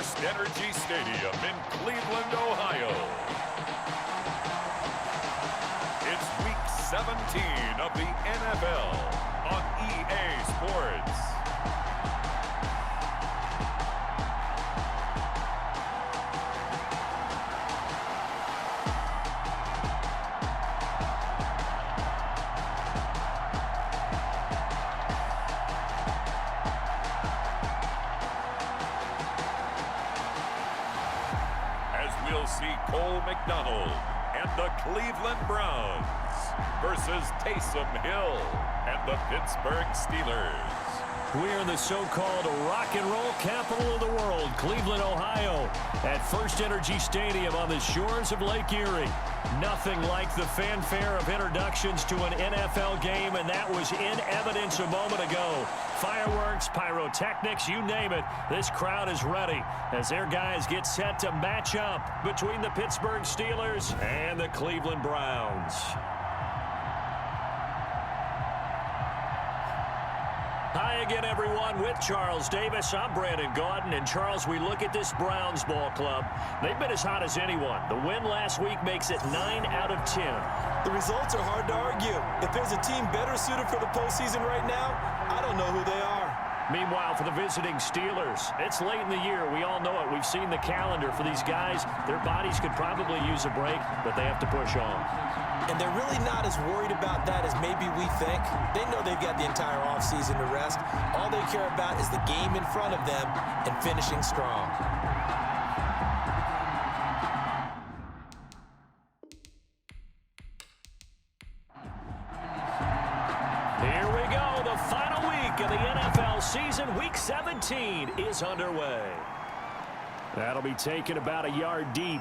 First Energy Stadium in Cleveland, Ohio. It's Week 17 of the NFL on EA Sports. We'll see Cole McDonald and the Cleveland Browns versus Taysom Hill and the Pittsburgh Steelers. We're in the so-called rock and roll capital of the world, Cleveland, Ohio, at First Energy Stadium on the shores of Lake Erie. Nothing like the fanfare of introductions to an NFL game, and that was in evidence a moment ago. Fireworks, pyrotechnics, you name it, this crowd is ready as their guys get set to match up between the Pittsburgh Steelers and the Cleveland Browns. Hi again, everyone, with Charles Davis. I'm Brandon Gaudin, and Charles, we look at this Browns ball club. They've been as hot as anyone. The win last week makes it 9 out of 10. The results are hard to argue. If there's a team better suited for the postseason right now, I don't know who they are. Meanwhile, for the visiting Steelers, it's late in the year. We all know it. We've seen the calendar for these guys. Their bodies could probably use a break, but they have to push on. And they're really not as worried about that as maybe we think. They know they've got the entire offseason to rest. All they care about is the game in front of them and finishing strong. Here we go. The final week of the NFL season. Week 17 is underway. That'll be taken about a yard deep.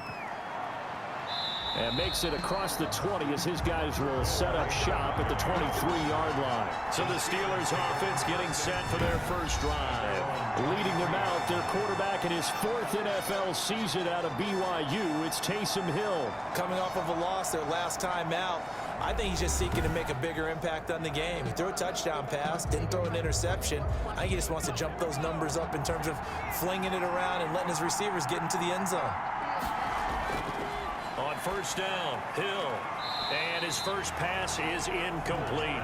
And makes it across the 20 as his guys will set up shop at the 23-yard line. So the Steelers offense getting set for their first drive. Leading them out, their quarterback in his 4th NFL season out of BYU, it's Taysom Hill. Coming off of a loss their last time out, I think he's just seeking to make a bigger impact on the game. He threw a touchdown pass, didn't throw an interception. I think he just wants to jump those numbers up in terms of flinging it around and letting his receivers get into the end zone. On first down, Hill. And his first pass is incomplete.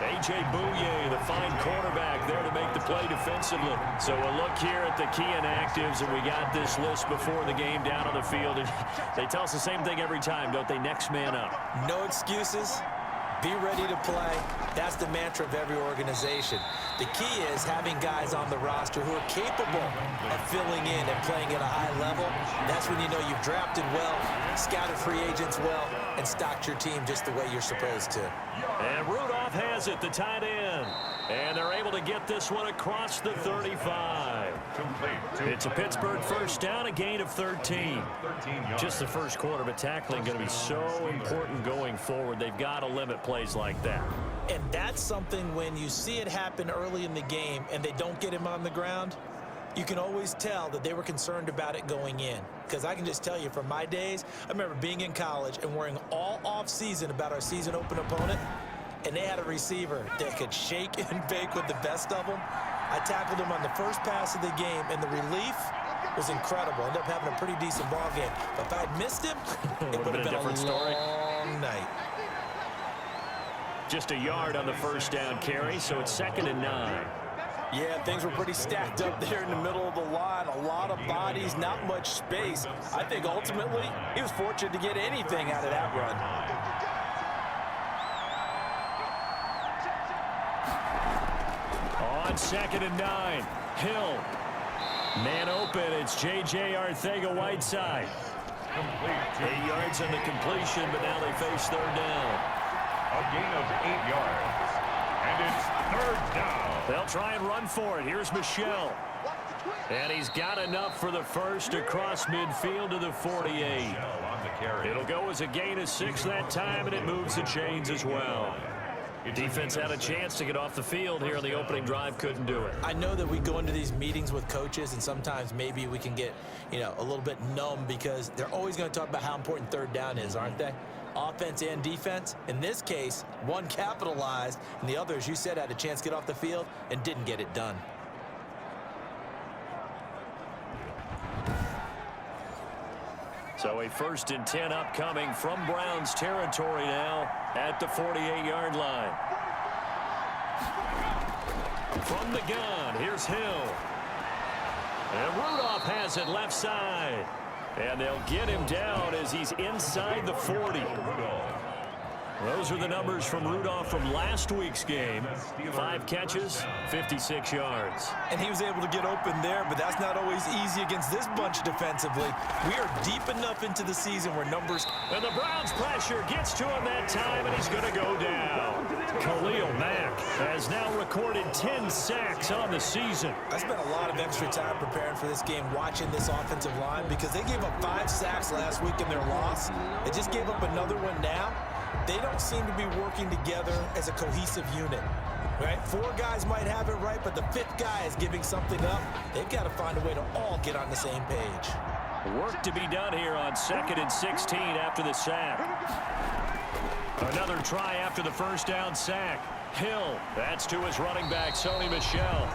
A.J. Bouye, the fine cornerback, there to make the play defensively. So a look here at the key inactives, and we got this list before the game down on the field. And they tell us the same thing every time, don't they? Next man up. No excuses. Be ready to play. That's the mantra of every organization. The key is having guys on the roster who are capable of filling in and playing at a high level. That's when you know you've drafted well, scouted free agents well, and stocked your team just the way you're supposed to. And Rudolph has it, the tight end. And they're able to get this one across the 35. It's a Pittsburgh first down, a gain of 13. Just the first quarter, but tackling going to be so important going forward. They've got to limit plays like that. And that's something when you see it happen early in the game and they don't get him on the ground, you can always tell that they were concerned about it going in. Because I can just tell you from my days, I remember being in college and worrying all off-season about our season open opponent, and they had a receiver that could shake and bake with the best of them. I tackled him on the first pass of the game, and the relief was incredible. Ended up having a pretty decent ball game. But if I had missed him, it would have been a long night. Just a yard on the first down carry, so it's 2nd and 9. Yeah, things were pretty stacked up there in the middle of the line. A lot of bodies, not much space. I think ultimately he was fortunate to get anything out of that run. On 2nd and 9, Hill. Man open, it's J.J. Arcega-Whiteside. 8 yards on the completion, but now they face 3rd down. A gain of 8 yards. And it's 3rd down. They'll try and run for it. Here's Michel. And he's got enough for the first across midfield to the 48. It'll go as a gain of 6 that time, and it moves the chains as well. Defense had a chance to get off the field here on the opening drive, couldn't do it. I know that we go into these meetings with coaches, and sometimes maybe we can get, a little bit numb because they're always going to talk about how important 3rd down is, aren't they? Offense and defense. In this case, one capitalized, and the other, as you said, had a chance to get off the field and didn't get it done. So a 1st and 10 upcoming from Browns territory now at the 48-yard line. From the gun, here's Hill. And Rudolph has it left side. And they'll get him down as he's inside the 40. Those are the numbers from Rudolph from last week's game. 5 catches, 56 yards. And he was able to get open there, but that's not always easy against this bunch defensively. We are deep enough into the season where numbers... And the Browns pressure gets to him that time, and he's going to go down. Khalil Mack has now recorded 10 sacks on the season. I spent a lot of extra time preparing for this game, watching this offensive line, because they gave up 5 sacks last week in their loss. They just gave up another one now. They don't seem to be working together as a cohesive unit, right? 4 guys might have it right, but the 5th guy is giving something up. They've got to find a way to all get on the same page. Work to be done here on 2nd and 16 after the sack. Another try after the first down sack. Hill, that's to his running back, Sony Michel.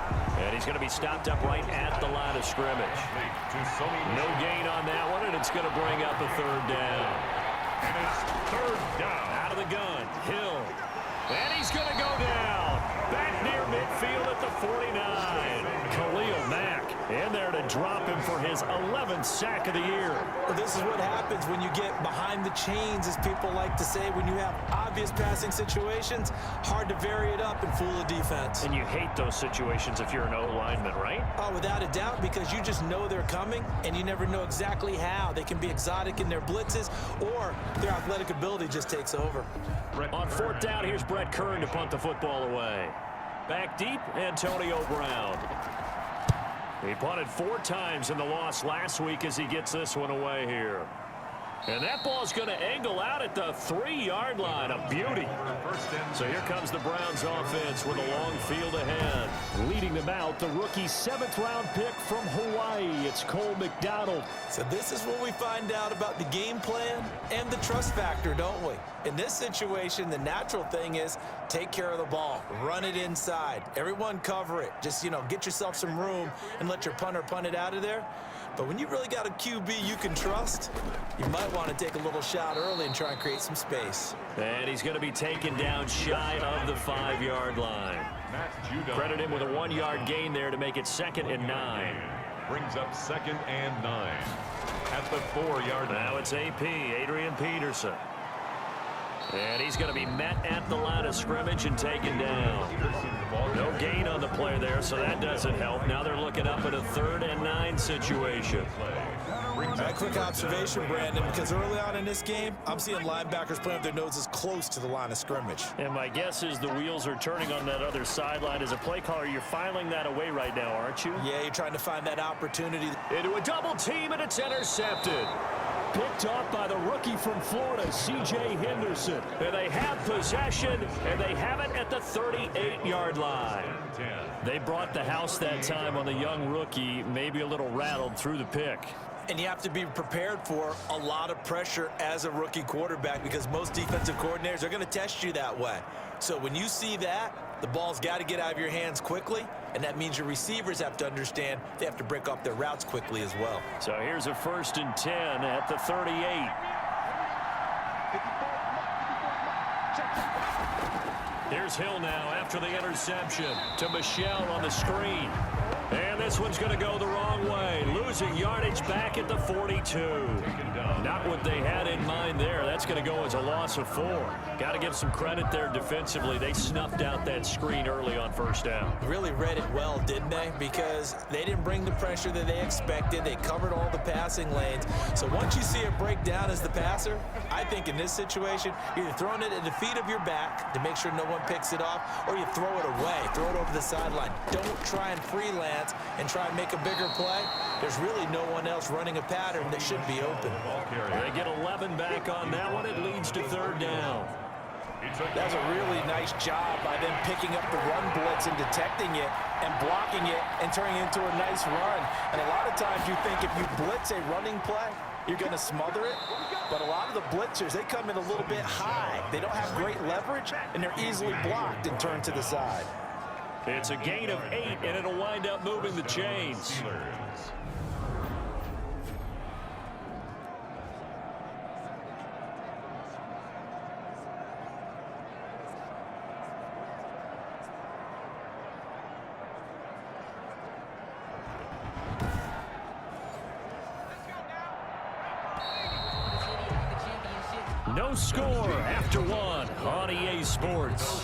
And he's going to be stopped up right at the line of scrimmage. No gain on that one, and it's going to bring up a 3rd down. And it's 3rd down. Out of the gun, Hill. And he's going to go down. Back near midfield at the 49. Khalil Mack in there to drop him for his 11th sack of the year. Well, this is what happens when you get behind the chains, as people like to say. When you have obvious passing situations, hard to vary it up and fool the defense. And you hate those situations if you're an O-lineman, right? Oh, without a doubt, because you just know they're coming, and you never know exactly how. They can be exotic in their blitzes, or their athletic ability just takes over. On 4th down, here's Brett Kern to punt the football away. Back deep, Antonio Brown. He punted 4 times in the loss last week as he gets this one away here. And that ball's going to angle out at the 3-yard line. A beauty. So here comes the Browns offense with a long field ahead. Leading them out, the rookie 7th-round pick from Hawaii. It's Cole McDonald. So this is where we find out about the game plan and the trust factor, don't we? In this situation, the natural thing is take care of the ball. Run it inside. Everyone cover it. Just, get yourself some room and let your punter punt it out of there. But when you really got a QB you can trust, you might want to take a little shot early and try and create some space. And he's going to be taken down shy of the 5-yard line. Credit him with a 1-yard gain there to make it 2nd and 9. Brings up 2nd and 9 at the 4-yard line. Now it's AP, Adrian Peterson. And he's going to be met at the line of scrimmage and taken down. No gain on the play there, so that doesn't help. Now they're looking up at a 3rd and 9 situation. A quick observation, Brandon, because early on in this game, I'm seeing linebackers playing with their noses close to the line of scrimmage. And my guess is the wheels are turning on that other sideline. As a play caller, you're filing that away right now, aren't you? Yeah, you're trying to find that opportunity. Into a double team, and it's intercepted. Picked off by the rookie from Florida, C.J. Henderson. And they have possession, and they have it at the 38-yard line. They brought the house that time on the young rookie, maybe a little rattled through the pick. And you have to be prepared for a lot of pressure as a rookie quarterback, because most defensive coordinators are going to test you that way. So when you see that, the ball's got to get out of your hands quickly, and that means your receivers have to understand they have to break up their routes quickly as well. So here's a 1st and 10 at the 38. Here's Hill now after the interception to Michel on the screen. And this one's going to go the wrong way. Losing yardage back at the 42. Not what they had in mind there. That's going to go as a loss of 4. Got to give some credit there defensively. They snuffed out that screen early on 1st down. Really read it well, didn't they? Because they didn't bring the pressure that they expected. They covered all the passing lanes. So once you see it break down as the passer, I think in this situation, you're either throwing it at the feet of your back to make sure no one picks it off, or you throw it away, throw it over the sideline. Don't try and freelance and try and make a bigger play. There's really no one else running a pattern that should be open. They get 11 back on that one. It leads to 3rd down. That's a really nice job by them picking up the run blitz and detecting it and blocking it and turning it into a nice run. And a lot of times you think if you blitz a running play, you're going to smother it. But a lot of the blitzers, they come in a little bit high. They don't have great leverage, and they're easily blocked and turned to the side. It's a gain of 8, and it'll wind up moving the chains. No score after one on EA Sports.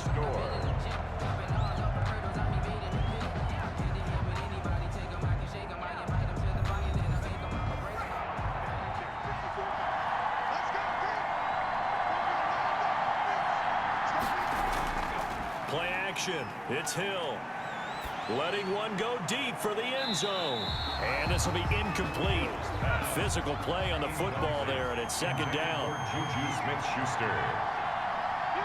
Play action. It's Hill. Letting one go deep for the end zone. And this will be incomplete. Physical play on the football there, and it's second down. Juju Smith-Schuster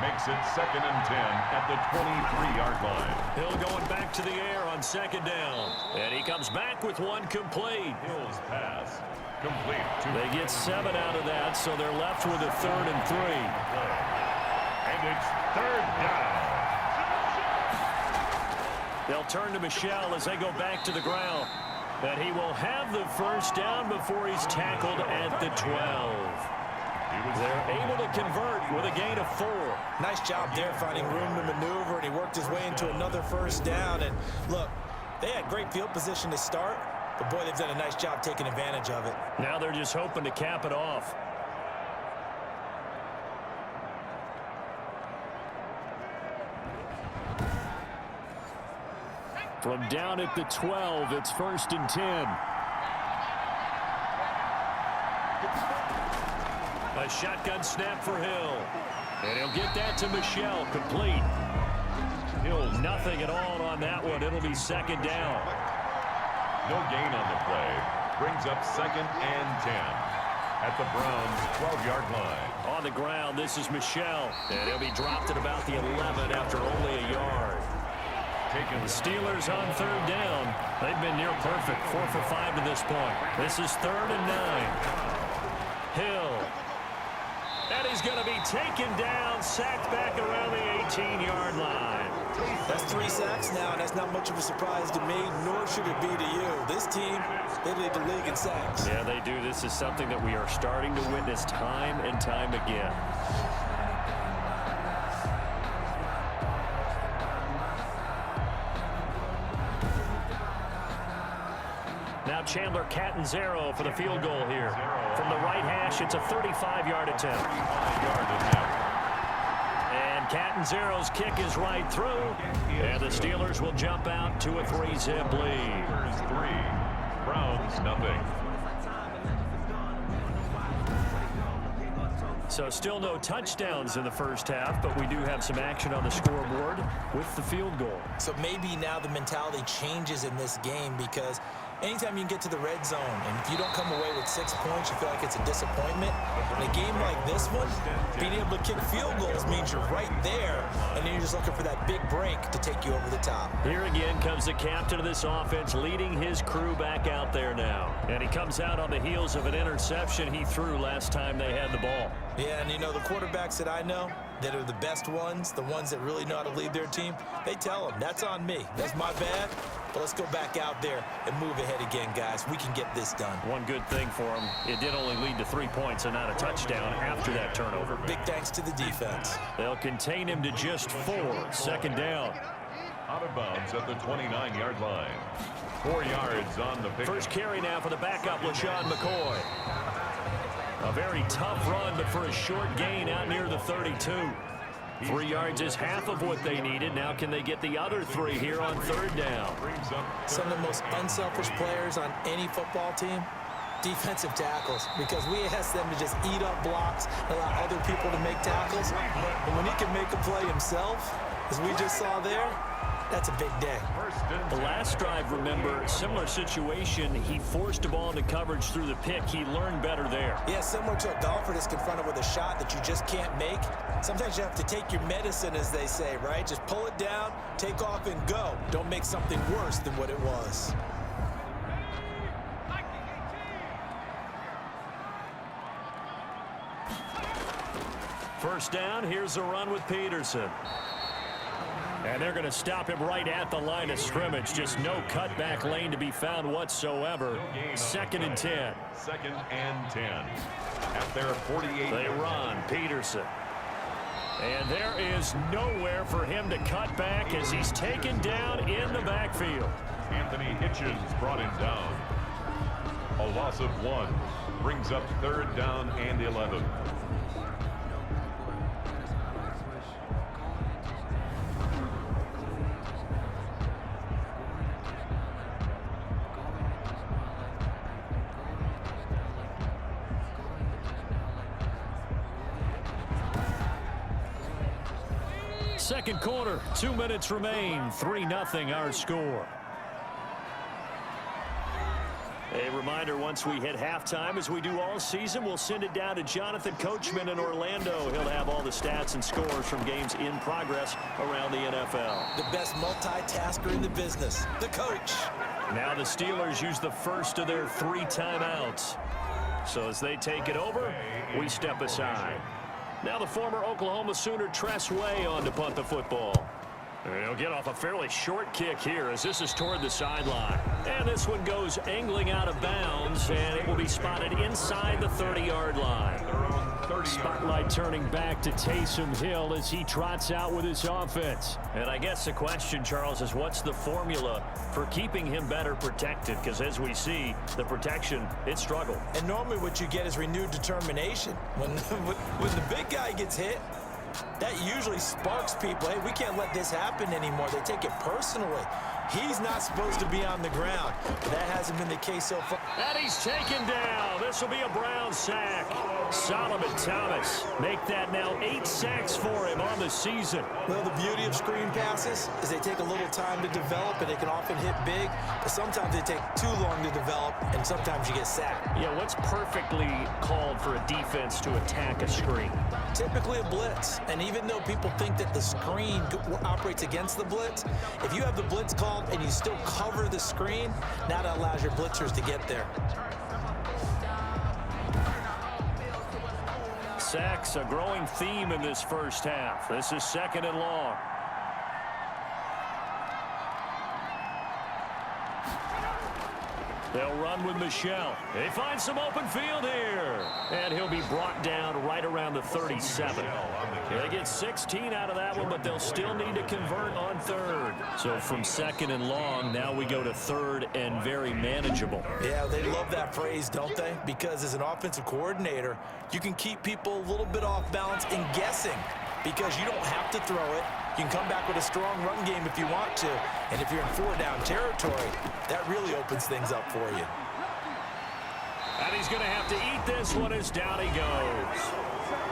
makes it 2nd and 10 at the 23-yard line. Hill going back to the air on second down. And he comes back with one complete. Hill's pass complete. They get 7 out of that, so they're left with a 3rd and 3. And it's 3rd down. They'll turn to Michel as they go back to the ground. And he will have the first down before he's tackled at the 12. They're able to convert with a gain of 4. Nice job there finding room to maneuver, and he worked his way into another first down. And look, they had great field position to start, but boy, they've done a nice job taking advantage of it. Now they're just hoping to cap it off. From down at the 12, it's 1st and 10. A shotgun snap for Hill. And he'll get that to Michel, complete. Hill, nothing at all on that one. It'll be 2nd down. No gain on the play. Brings up 2nd and 10 at the Browns' 12-yard line. On the ground, this is Michel. And he'll be dropped at about the 11 after only a yard. The Steelers on 3rd down. They've been near perfect, 4 for 5 to this point. This is 3rd and 9. Hill. And he's going to be taken down, sacked back around the 18-yard line. That's 3 sacks now, and that's not much of a surprise to me, nor should it be to you. This team, they lead the league in sacks. Yeah, they do. This is something that we are starting to witness time and time again. Now Chandler Catanzaro for the field goal here. From the right hash, it's a 35-yard attempt. And Catanzaro's kick is right through. And the Steelers will jump out to a 3-zip lead. 3, Browns nothing. So still no touchdowns in the first half, but we do have some action on the scoreboard with the field goal. So maybe now the mentality changes in this game, because anytime you can get to the red zone, and if you don't come away with 6 points, you feel like it's a disappointment. In a game like this one, being able to kick field goals means you're right there, and then you're just looking for that big break to take you over the top. Here again comes the captain of this offense, leading his crew back out there now. And he comes out on the heels of an interception he threw last time they had the ball. Yeah, and you know, the quarterbacks that I know that are the best ones, the ones that really know how to lead their team, they tell them, that's on me. That's my bad. But let's go back out there and move ahead again, guys. We can get this done. One good thing for him, it did only lead to 3 points and not a touchdown after that turnover. Big thanks to the defense. They'll contain him to just 4. 2nd down. Out of bounds at the 29-yard line. 4 yards on the pick. First carry now for the backup, LaShawn McCoy. A very tough run, but for a short gain out near the 32. 3 yards is half of what they needed. Now can they get the other 3 here on 3rd down? Some of the most unselfish players on any football team, defensive tackles, because we ask them to just eat up blocks, allow other people to make tackles. And when he can make a play himself, as we just saw there, that's a big day. The last drive, remember, similar situation. He forced a ball into coverage through the pick. He learned better there. Yeah, similar to a golfer that's confronted with a shot that you just can't make. Sometimes you have to take your medicine, as they say, right? Just pull it down, take off, and go. Don't make something worse than what it was. First down, here's a run with Peterson. And they're going to stop him right at the line of scrimmage. Just no cutback lane to be found whatsoever. 2nd and 10. 2nd and 10. At their 48. They run, Peterson. And there is nowhere for him to cut back as he's taken down in the backfield. Anthony Hitchens brought him down. A loss of 1. Brings up 3rd down and 11. Second quarter, 2 minutes remain. 3-0 our score. A reminder, once we hit halftime, as we do all season, we'll send it down to Jonathan Coachman in Orlando. He'll have all the stats and scores from games in progress around the NFL. The best multitasker in the business, the coach. Now the Steelers use the first of their 3 timeouts. So as they take it over, we step aside. Now the former Oklahoma Sooner Tress Way on to punt the football. He'll get off a fairly short kick here as this is toward the sideline. And this one goes angling out of bounds, and it will be spotted inside the 30-yard line. Spotlight turning back to Taysom Hill as he trots out with his offense. And I guess the question, Charles, is what's the formula for keeping him better protected? Because as we see, the protection, it struggled. And normally what you get is renewed determination. When the big guy gets hit, that usually sparks people. Hey, we can't let this happen anymore. They take it personally. He's not supposed to be on the ground. That hasn't been the case so far. And he's taken down. This will be a Brown sack. Solomon Thomas make that now 8 sacks for him on the season. Well, the beauty of screen passes is they take a little time to develop, and they can often hit big, but sometimes they take too long to develop, and sometimes you get sacked. Yeah, what's perfectly called for a defense to attack a screen? Typically a blitz, and even though people think that the screen operates against the blitz, if you have the blitz called and you still cover the screen, now that allows your blitzers to get there. Sacks, a growing theme in this first half. This is 2nd and long. They'll run with Michelle. They find some open field here. And he'll be brought down right around the 37. They get 16 out of that one, but they'll still need to convert on 3rd. So from 2nd and long, now we go to 3rd and very manageable. Yeah, they love that phrase, don't they? Because as an offensive coordinator, you can keep people a little bit off balance and guessing because you don't have to throw it. You can come back with a strong run game if you want to. And if you're in 4-down territory, that really opens things up for you. And he's going to have to eat this one as down he goes.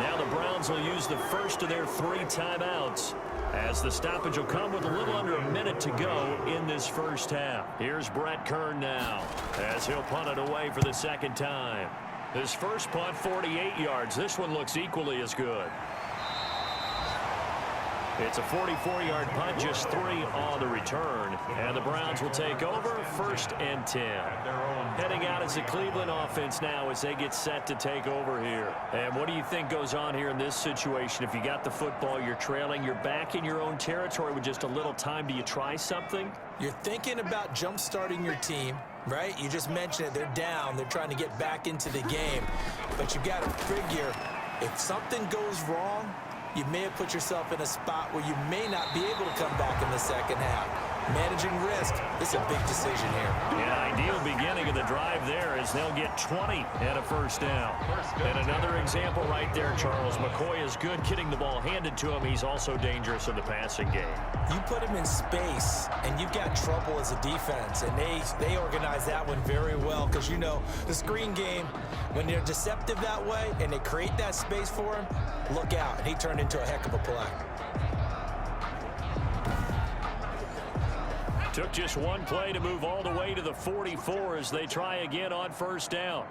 Now the Browns will use the first of their 3 timeouts as the stoppage will come with a little under a minute to go in this first half. Here's Brett Kern now as he'll punt it away for the 2nd time. His first punt, 48 yards. This one looks equally as good. It's a 44-yard punt, just 3 on the return. And the Browns will take over 1st and 10. Heading out as the Cleveland offense now as they get set to take over here. And what do you think goes on here in this situation? If you got the football, you're trailing, you're back in your own territory with just a little time. Do you try something? You're thinking about jump-starting your team, right? You just mentioned it. They're down. They're trying to get back into the game. But you got to figure if something goes wrong, you may have put yourself in a spot where you may not be able to come back in the 2nd half. Managing risk, this is a big decision here. Yeah, ideal beginning of the drive there as they'll get 20 and a 1st down. And another example right there, Charles. McCoy is good getting the ball handed to him. He's also dangerous in the passing game. You put him in space, and you've got trouble as a defense. And they organize that one very well because, you know, the screen game, when they're deceptive that way and they create that space for him, look out. And he turned into a heck of a play. Took just one play to move all the way to the 44 as they try again on 1st down.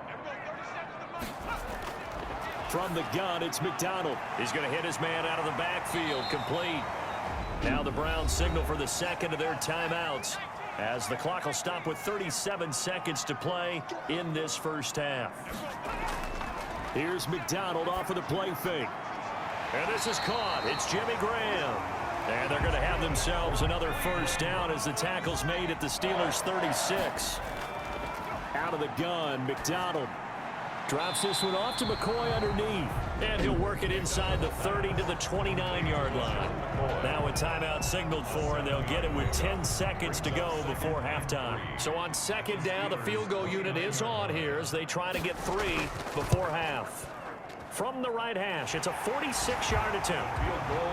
From the gun, it's McDonald. He's going to hit his man out of the backfield, complete. Now the Browns signal for the 2nd of their timeouts as the clock will stop with 37 seconds to play in this first half. Here's McDonald off of the play fake. And this is caught. It's Jimmy Graham. And they're going to have themselves another 1st down as the tackle's made at the Steelers' 36. Out of the gun, McDonald drops this one off to McCoy underneath. And he'll work it inside the 30 to the 29-yard line. Now a timeout signaled for, and they'll get it with 10 seconds to go before halftime. So on 2nd down, the field goal unit is on here as they try to get 3 before half. From the right hash, it's a 46-yard attempt.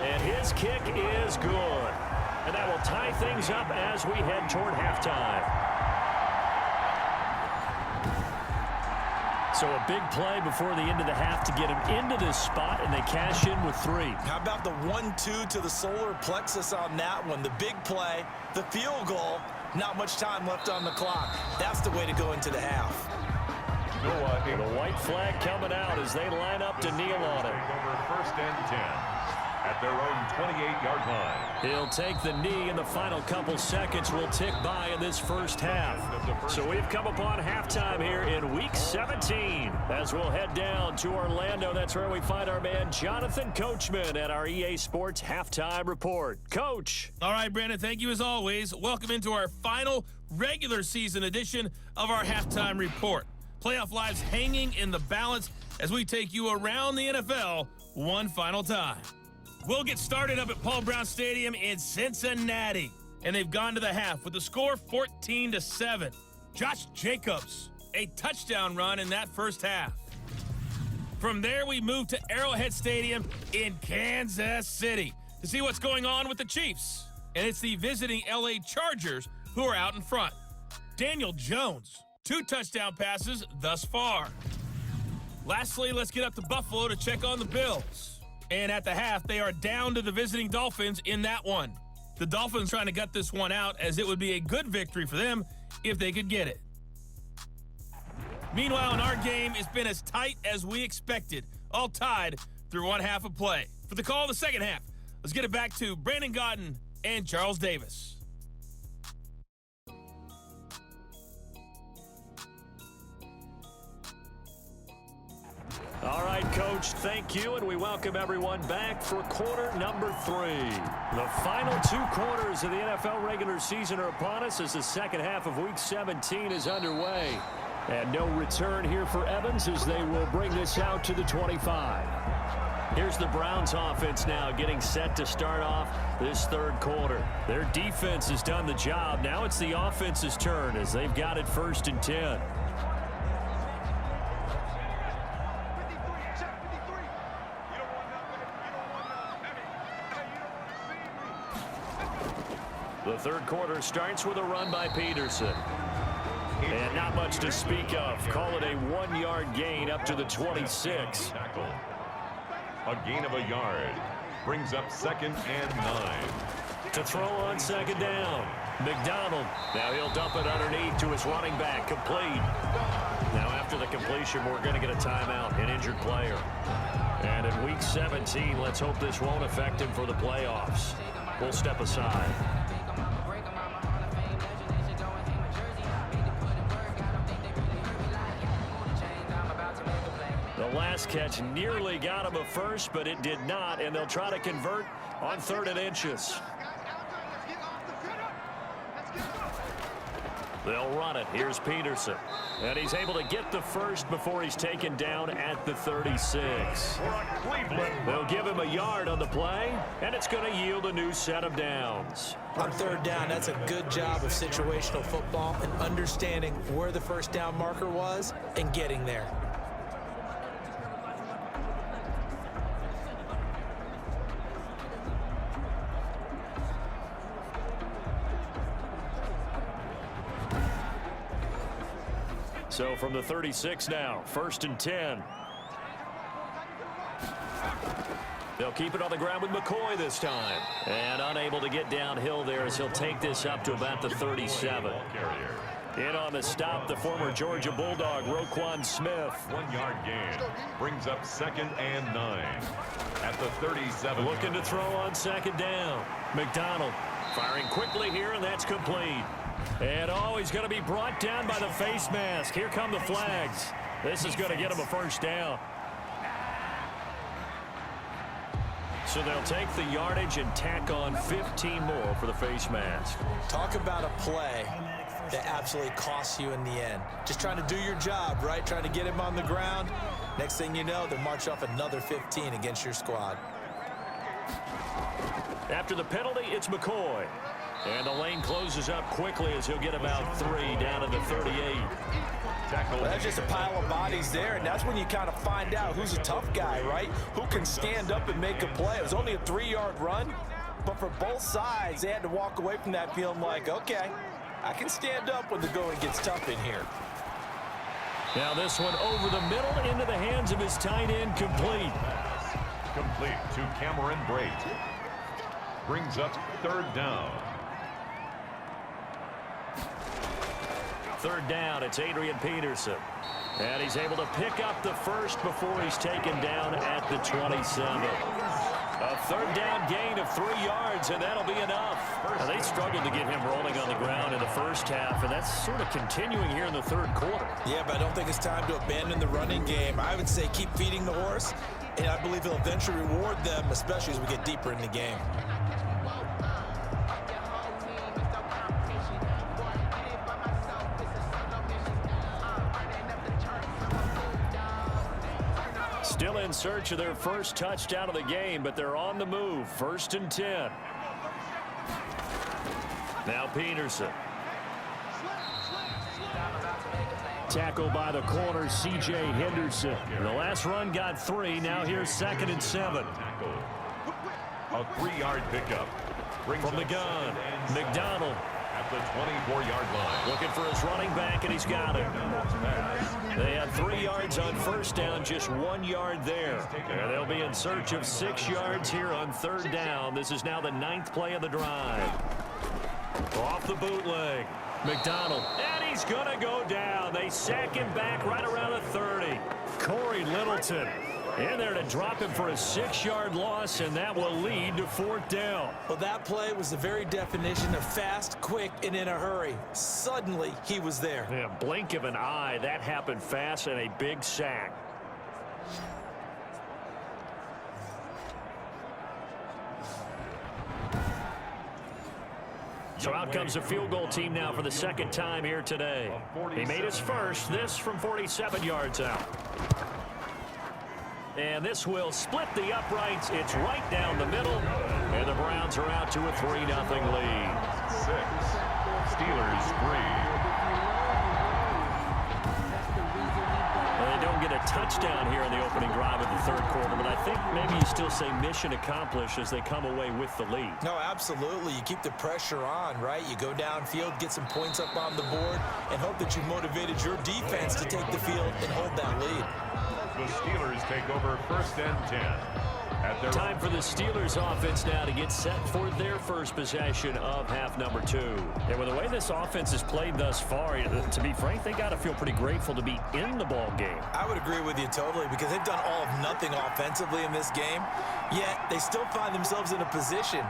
And his kick is good. And that will tie things up as we head toward halftime. So a big play before the end of the half to get him into this spot, and they cash in with 3. How about the 1-2 to the solar plexus on that one? The big play, the field goal, not much time left on the clock. That's the way to go into the half. The white flag coming out as they line up to kneel on it. Over 1st and 10 at their own 28-yard line. He'll take the knee, and the final couple seconds will tick by in this first half. So we've come upon halftime here in Week 17 as we'll head down to Orlando. That's where we find our man Jonathan Coachman at our EA Sports Halftime Report. Coach. All right, Brandon, thank you as always. Welcome into our final regular season edition of our Halftime Report. Playoff lives hanging in the balance as we take you around the NFL one final time. We'll get started up at Paul Brown Stadium in Cincinnati, and they've gone to the half with the score 14-7. Josh Jacobs, a touchdown run in that first half. From there, we move to Arrowhead Stadium in Kansas City to see what's going on with the Chiefs. And it's the visiting LA Chargers who are out in front. Daniel Jones, 2 touchdown passes thus far. Lastly, let's get up to Buffalo to check on the Bills. And at the half, they are down to the visiting Dolphins in that one. The Dolphins trying to gut this one out, as it would be a good victory for them if they could get it. Meanwhile, in our game, it's been as tight as we expected, all tied through one half of play. For the call of the second half, let's get it back to Brandon Gaudin and Charles Davis. All right, Coach, thank you, and we welcome everyone back for quarter number 3. The final 2 quarters of the NFL regular season are upon us as the second half of Week 17 is underway. And no return here for Evans as they will bring this out to the 25. Here's the Browns offense now getting set to start off this third quarter. Their defense has done the job. Now it's the offense's turn as they've got it 1st and 10. The third quarter starts with a run by Peterson. And not much to speak of. Call it a 1-yard gain up to the 26. A gain of a yard brings up 2nd and 9. To throw on 2nd down. McDonald. Now he'll dump it underneath to his running back. Complete. Now after the completion, we're going to get a timeout, an injured player. And in Week 17, let's hope this won't affect him for the playoffs. We'll step aside. The last catch nearly got him a first, but it did not, and they'll try to convert on 3rd and inches. They'll run it. Here's Peterson. And he's able to get the first before he's taken down at the 36. They'll give him a yard on the play, and it's going to yield a new set of downs. On 3rd down, that's a good job of situational football and understanding where the first down marker was and getting there. So from the 36 now, 1st and 10. They'll keep it on the ground with McCoy this time. And unable to get downhill there as he'll take this up to about the 37. In on the stop, the former Georgia Bulldog, Roquan Smith. 1-yard gain brings up 2nd and 9 at the 37. Looking to throw on 2nd down. McDonald firing quickly here, and that's complete. And he's going to be brought down by the face mask. Here come the flags. This is going to get him a first down. So they'll take the yardage and tack on 15 more for the face mask. Talk about a play that absolutely costs you in the end. Just trying to do your job, right? Trying to get him on the ground. Next thing you know, they'll march off another 15 against your squad. After the penalty, it's McCoy. And the lane closes up quickly as he'll get about 3 down to the 38. Well, that's just a pile of bodies there, and that's when you kind of find out who's a tough guy, right? Who can stand up and make a play. It was only a 3-yard run, but for both sides, they had to walk away from that feeling like, okay, I can stand up when the going gets tough in here. Now this one over the middle into the hands of his tight end, complete. Complete to Cameron Brate. Brings up third down. Third down, it's Adrian Peterson. And he's able to pick up the first before he's taken down at the 27. A third down gain of 3 yards, and that'll be enough. Now, they struggled to get him rolling on the ground in the first half, and that's sort of continuing here in the third quarter. Yeah, but I don't think it's time to abandon the running game. I would say keep feeding the horse, and I believe he'll eventually reward them, especially as we get deeper in the game. Still in search of their first touchdown of the game, but they're on the move. 1st and 10. Now Peterson. Tackled by the corner, C.J. Henderson. The last run got 3. Now here's 2nd and 7. A 3-yard pickup. From the gun, McDonald. At the 24-yard line. Looking for his running back, and he's got it. They had 3 yards on first down, just 1 yard there. And they'll be in search of 6 yards here on third down. This is now the 9th play of the drive. Off the bootleg. McDonald, and he's going to go down. They sack him back right around the 30. Corey Littleton in there to drop him for a 6-yard loss, and that will lead to 4th down. Well, that play was the very definition of fast, quick, and in a hurry. Suddenly, he was there. Yeah, blink of an eye. That happened fast, and a big sack. So out comes the field goal team now for the 2nd time here today. He made his first, this from 47 yards out. And this will split the uprights. It's right down the middle. And the Browns are out to a 3-0 lead. 6. Steelers 3. Well, they don't get a touchdown here in the opening drive of the third quarter, but I think maybe you still say mission accomplished as they come away with the lead. No, absolutely. You keep the pressure on, right? You go downfield, get some points up on the board, and hope that you motivated your defense to take the field and hold that lead. The Steelers take over 1st and 10. Time for the Steelers offense now to get set for their first possession of half number 2. And with the way this offense has played thus far, to be frank, they got to feel pretty grateful to be in the ball game. I would agree with you totally, because they've done all of nothing offensively in this game, yet they still find themselves in a position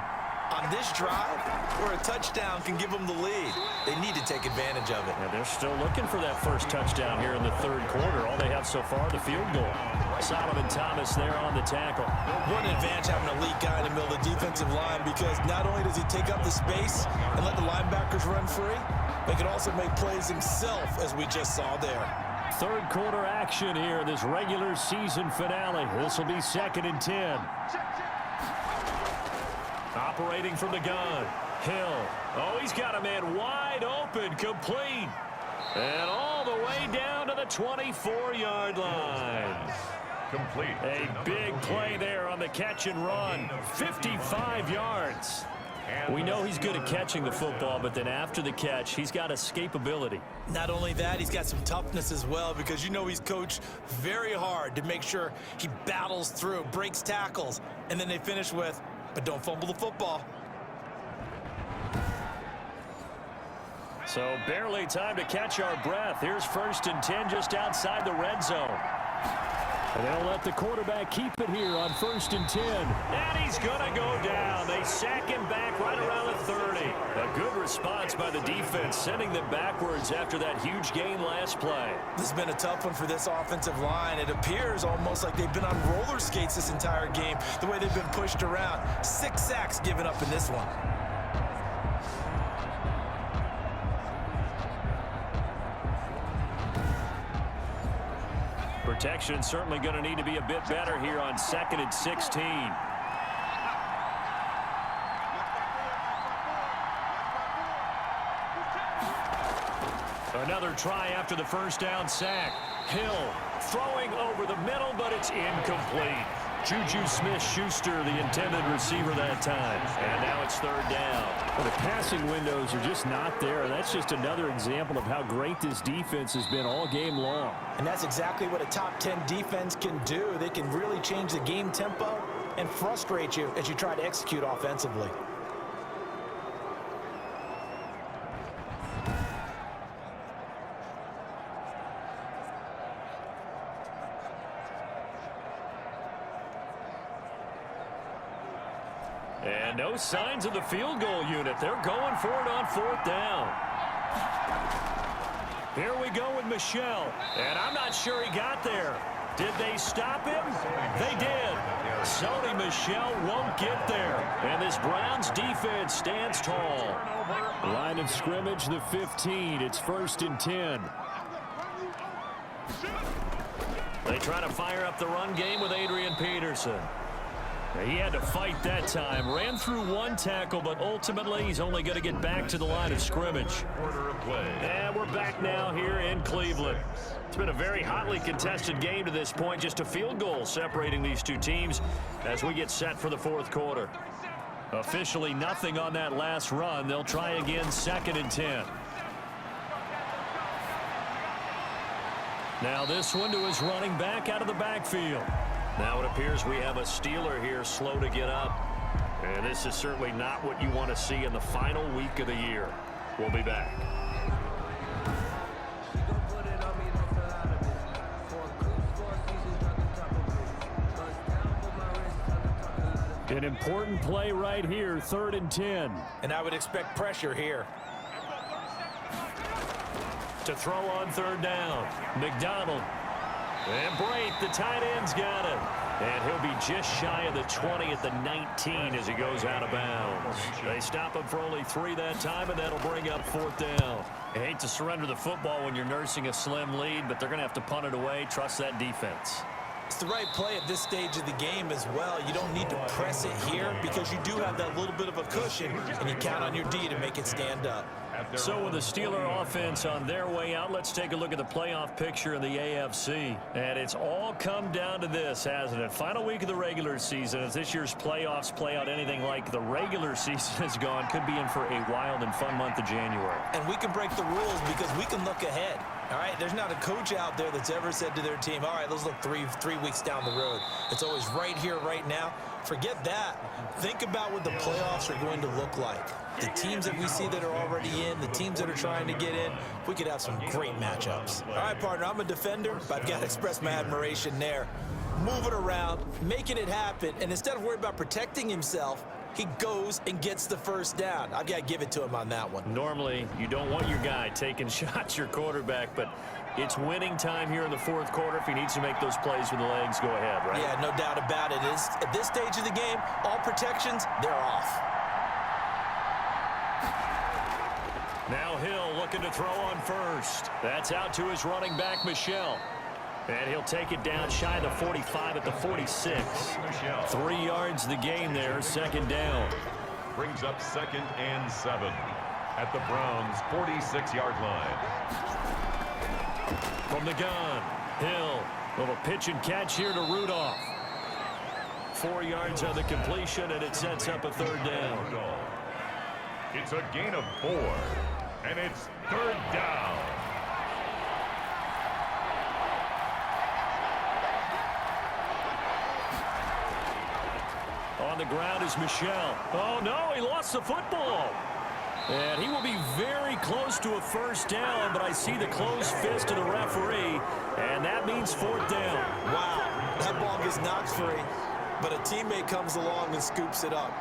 on this drive where a touchdown can give them the lead. They need to take advantage of it. And they're still looking for that first touchdown here in the third quarter. All they have so far, the field goal. Solomon Thomas there on the tackle. What an advantage having a elite guy in the middle of the defensive line, because not only does he take up the space and let the linebackers run free, but he can also make plays himself, as we just saw there. Third quarter action here in this regular season finale. This will be 2nd and 10. Operating from the gun, Hill. Oh, he's got a man wide open, complete. And all the way down to the 24-yard line. Complete. A big play there on the catch and run. 55 yards. We know he's good at catching the football, but then after the catch, he's got escapability. Not only that, he's got some toughness as well, because you know he's coached very hard to make sure he battles through, breaks tackles, and then they finish with, but don't fumble the football. So barely time to catch our breath. Here's 1st and 10 just outside the red zone. And they'll let the quarterback keep it here on 1st and 10. And he's going to go down. They sack him back right around the 30. A good response by the defense, sending them backwards after that huge gain last play. This has been a tough one for this offensive line. It appears almost like they've been on roller skates this entire game, the way they've been pushed around. 6 sacks given up in this one. Protection certainly going to need to be a bit better here on 2nd and 16. Another try after the first down sack. Hill throwing over the middle, but it's incomplete. Juju Smith-Schuster, the intended receiver that time. And now it's third down. Well, the passing windows are just not there. That's just another example of how great this defense has been all game long. And that's exactly what a top 10 defense can do. They can really change the game tempo and frustrate you as you try to execute offensively. And no signs of the field goal unit. They're going for it on fourth down. Here we go with Michel. And I'm not sure he got there. Did they stop him? They did. Sony Michel won't get there. And this Browns defense stands tall. Line of scrimmage, the 15. It's 1st and 10. They try to fire up the run game with Adrian Peterson. He had to fight that time. Ran through one tackle, but ultimately he's only going to get back to the line of scrimmage. And we're back now here in Cleveland. It's been a very hotly contested game to this point. Just a field goal separating these two teams as we get set for the fourth quarter. Officially nothing on that last run. They'll try again 2nd and 10. Now this one to his running back out of the backfield. Now it appears we have a Steeler here slow to get up. And this is certainly not what you want to see in the final week of the year. We'll be back. An important play right here, 3rd and 10. And I would expect pressure here. To throw on third down, McDonald. And Brate, the tight end's got it. And he'll be just shy of the 20 at the 19 as he goes out of bounds. They stop him for only 3 that time, and that'll bring up 4th down. I hate to surrender the football when you're nursing a slim lead, but they're going to have to punt it away. Trust that defense. It's the right play at this stage of the game as well. You don't need to press it here because you do have that little bit of a cushion, and you count on your D to make it stand up. So with the Steeler offense on their way out, let's take a look at the playoff picture in the AFC. And it's all come down to this, hasn't it? Final week of the regular season. As this year's playoffs play out anything like the regular season has gone, could be in for a wild and fun month of January. And we can break the rules because we can look ahead. All right, there's not a coach out there that's ever said to their team, all right, let's look three weeks down the road. It's always right here, right now. Forget that. Think about what the playoffs are going to look like. The teams that we see that are already in, the teams that are trying to get in, we could have some great matchups. All right, partner, I'm a defender, but I've got to express my admiration there. Moving around, making it happen, and instead of worrying about protecting himself, he goes and gets the first down. I've got to give it to him on that one. Normally, you don't want your guy taking shots, your quarterback, but it's winning time here in the fourth quarter. If he needs to make those plays with the legs, go ahead, right? Yeah, no doubt about it. At this stage of the game, all protections, they're off. Now Hill looking to throw on first. That's out to his running back, Michel. And he'll take it down shy of the 45 at the 46. 3 yards the gain there, 2nd down. Brings up 2nd and 7 at the Browns' 46-yard line. From the gun, Hill. Little pitch and catch here to Rudolph. 4 yards on the completion, and it sets up a 3rd down. It's a gain of 4, and it's 3rd down. On the ground is Michel. Oh, no, he lost the football. And he will be very close to a 1st down, but I see the closed fist of the referee, and that means 4th down. Wow, that ball gets knocked free, but a teammate comes along and scoops it up.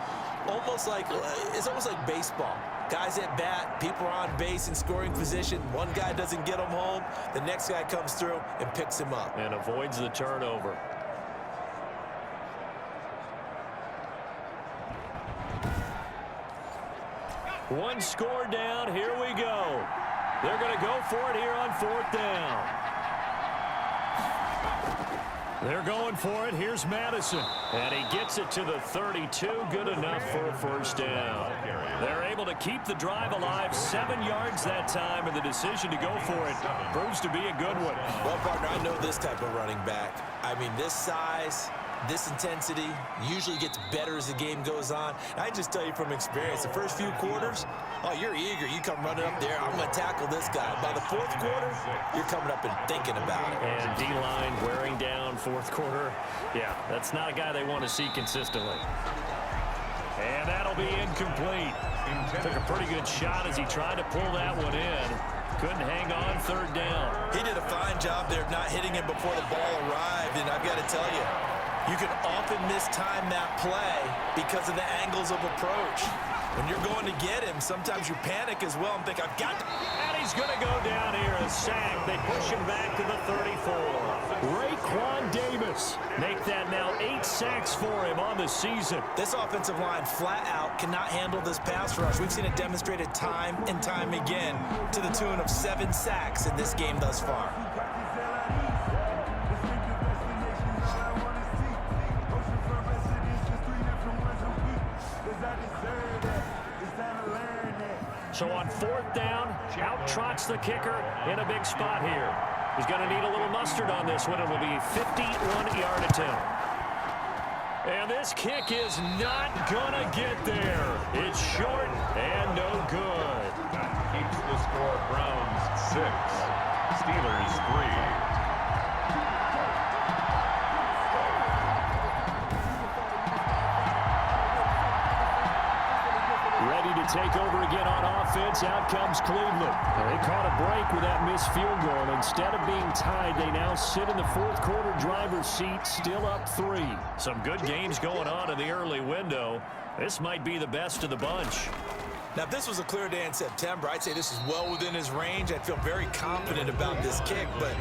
It's almost like baseball. Guys at bat, people are on base in scoring position. One guy doesn't get him home. The next guy comes through and picks him up. And avoids the turnover. One score down. Here we go. They're going to go for it here on 4th down. They're going for it. Here's Madison. And he gets it to the 32. Good enough for a 1st down. They're able to keep the drive alive. 7 yards that time, and the decision to go for it proves to be a good one. Well, partner, I know this type of running back. I mean, this size, This intensity usually gets better as the game goes on. I just tell you from experience, the first few quarters, oh, you're eager. You come running up there, I'm going to tackle this guy. By the fourth quarter, you're coming up and thinking about it. And D-line wearing down fourth quarter. Yeah, that's not a guy they want to see consistently. And that'll be incomplete. Took a pretty good shot as he tried to pull that one in. Couldn't hang on third down. He did a fine job there of not hitting him before the ball arrived, and I've got to tell you, you can often mistime that play because of the angles of approach. When you're going to get him, sometimes you panic as well and think, I've got to... And he's going to go down here, a sack. They push him back to the 34. Raekwon Davis make that now 8 sacks for him on the season. This offensive line flat out cannot handle this pass rush. We've seen it demonstrated time and time again to the tune of 7 sacks in this game thus far. So on fourth down, out trots the kicker in a big spot here. He's going to need a little mustard on this one. It will be a 51-yard attempt. And this kick is not going to get there. It's short and no good. Keeps the score Browns 6, Steelers 3. Ready to take over again on offense. Out comes Cleveland. They caught a break with that missed field goal. And instead of being tied, they now sit in the fourth quarter driver's seat, still up 3. Some good games going on in the early window. This might be the best of the bunch. Now, if this was a clear day in September, I'd say this is well within his range. I'd feel very confident about this kick, but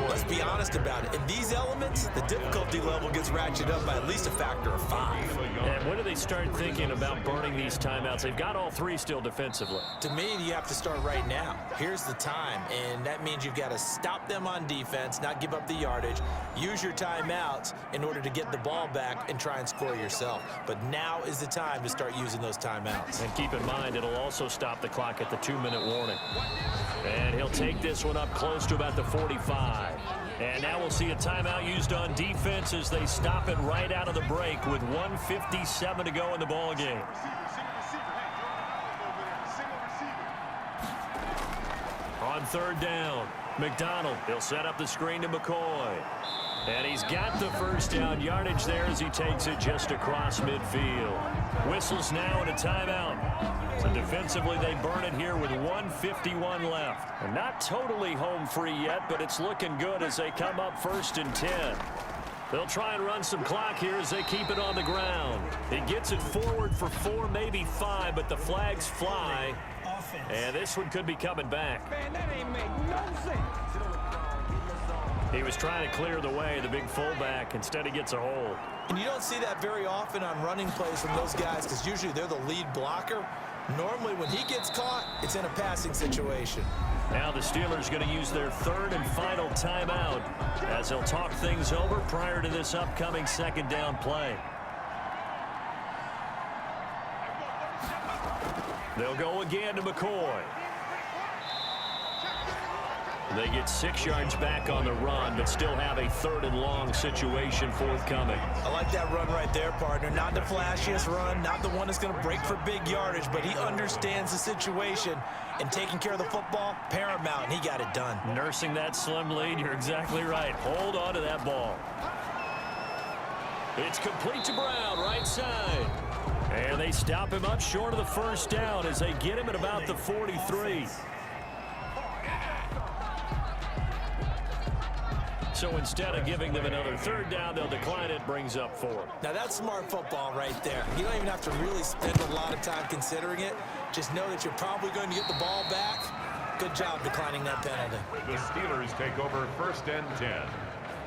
let's be honest about it. In these elements, the difficulty level gets ratcheted up by at least a factor of 5. And when do they start thinking about burning these timeouts? They've got all 3 still defensively. To me, you have to start right now. Here's the time, and that means you've got to stop them on defense, not give up the yardage, use your timeouts in order to get the ball back and try and score yourself. But now is the time to start using those timeouts. And keep in mind, it'll also stop the clock at the 2-minute warning. And he'll take this one up close to about the 45. And now we'll see a timeout used on defense as they stop it right out of the break with 1:57 to go in the ball game. On third down, McDonald. He'll set up the screen to McCoy. And he's got the first down yardage there as he takes it just across midfield. Whistles now and a timeout. So defensively, they burn it here with 1:51 left. And not totally home free yet, but it's looking good as they come up 1st and 10. They'll try and run some clock here as they keep it on the ground. He gets it forward for 4, maybe 5, but the flags fly. And this one could be coming back. Man, that ain't make no sense. He was trying to clear the way, the big fullback. Instead, he gets a hold. And you don't see that very often on running plays from those guys because usually they're the lead blocker. Normally, when he gets caught, it's in a passing situation. Now the Steelers going to use their 3rd and final timeout as they'll talk things over prior to this upcoming 2nd down play. They'll go again to McCoy. They get 6 yards back on the run, but still have a 3rd and long situation forthcoming. I like that run right there, partner. Not the flashiest run, not the one that's going to break for big yardage, but he understands the situation, and taking care of the football, paramount, and he got it done. Nursing that slim lead, you're exactly right. Hold on to that ball. It's complete to Brown, right side. And they stop him up short of the first down as they get him at about the 43. So instead of giving them another 3rd down, they'll decline it, brings up 4. Now that's smart football right there. You don't even have to really spend a lot of time considering it. Just know that you're probably going to get the ball back. Good job declining that penalty. The Steelers take over 1st and 10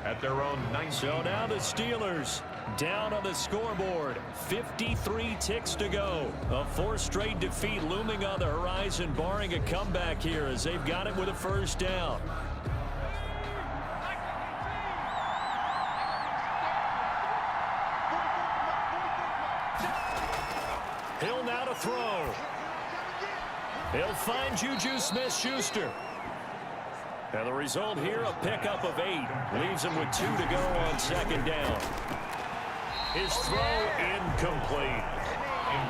at their own 19. So now the Steelers down on the scoreboard. 53 ticks to go. A 4th straight defeat looming on the horizon, barring a comeback here as they've got it with a 1st down. Hill now to throw. He'll find Juju Smith-Schuster. And the result here, a pickup of 8. Leaves him with 2 to go on 2nd down. His throw incomplete.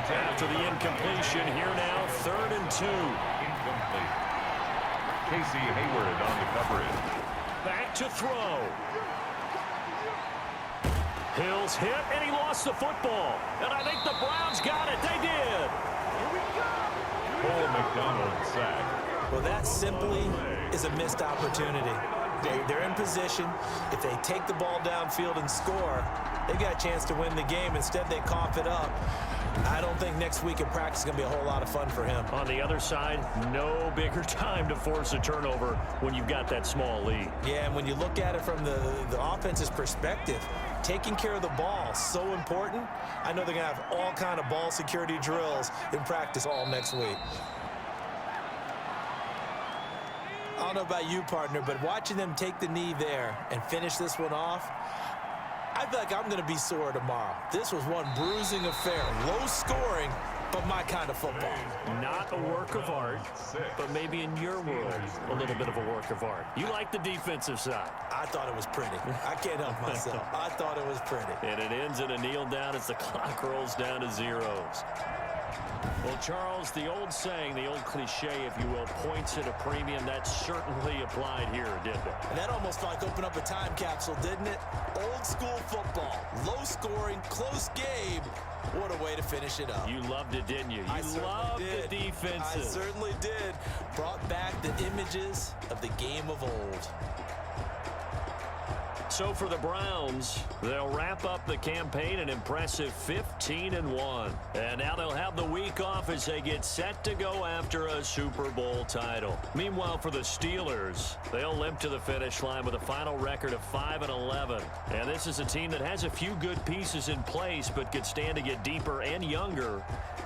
After the incompletion, here now, 3rd and 2. Incomplete. Casey Hayward on the coverage. Back to throw. Hill's hit, and he lost the football. And I think the Browns got it. They did. Cole McDonald sacked. Well, that simply is a missed opportunity. They're in position. If they take the ball downfield and score, they got a chance to win the game. Instead, they cough it up. I don't think next week in practice is going to be a whole lot of fun for him. On the other side, no bigger time to force a turnover when you've got that small lead. Yeah, and when you look at it from the offense's perspective, taking care of the ball, so important. I know they're going to have all kind of ball security drills in practice all next week. I don't know about you, partner, but watching them take the knee there and finish this one off, I feel like I'm going to be sore tomorrow. This was one bruising affair. Low scoring, but my kind of football. Not a work of art, but maybe in your world, a little bit of a work of art. You like the defensive side. I thought it was pretty. I can't help myself. I thought it was pretty. And it ends in a kneel down as the clock rolls down to zeros. Well, Charles, the old saying, the old cliche, if you will, points at a premium. That certainly applied here, didn't it? And that almost like opened up a time capsule, didn't it? Old school football, low scoring, close game. What a way to finish it up. You loved it, didn't you? You loved the defenses. I certainly did. Brought back the images of the game of old. So for the Browns, they'll wrap up the campaign an impressive 15-1. And now they'll have the week off as they get set to go after a Super Bowl title. Meanwhile, for the Steelers, they'll limp to the finish line with a final record of 5-11. And this is a team that has a few good pieces in place, but could stand to get deeper and younger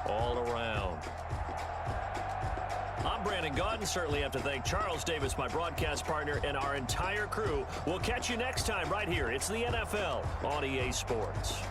all around. I'm Brandon Gaudin. Certainly have to thank Charles Davis, my broadcast partner, and our entire crew. We'll catch you next time right here. It's the NFL on EA Sports.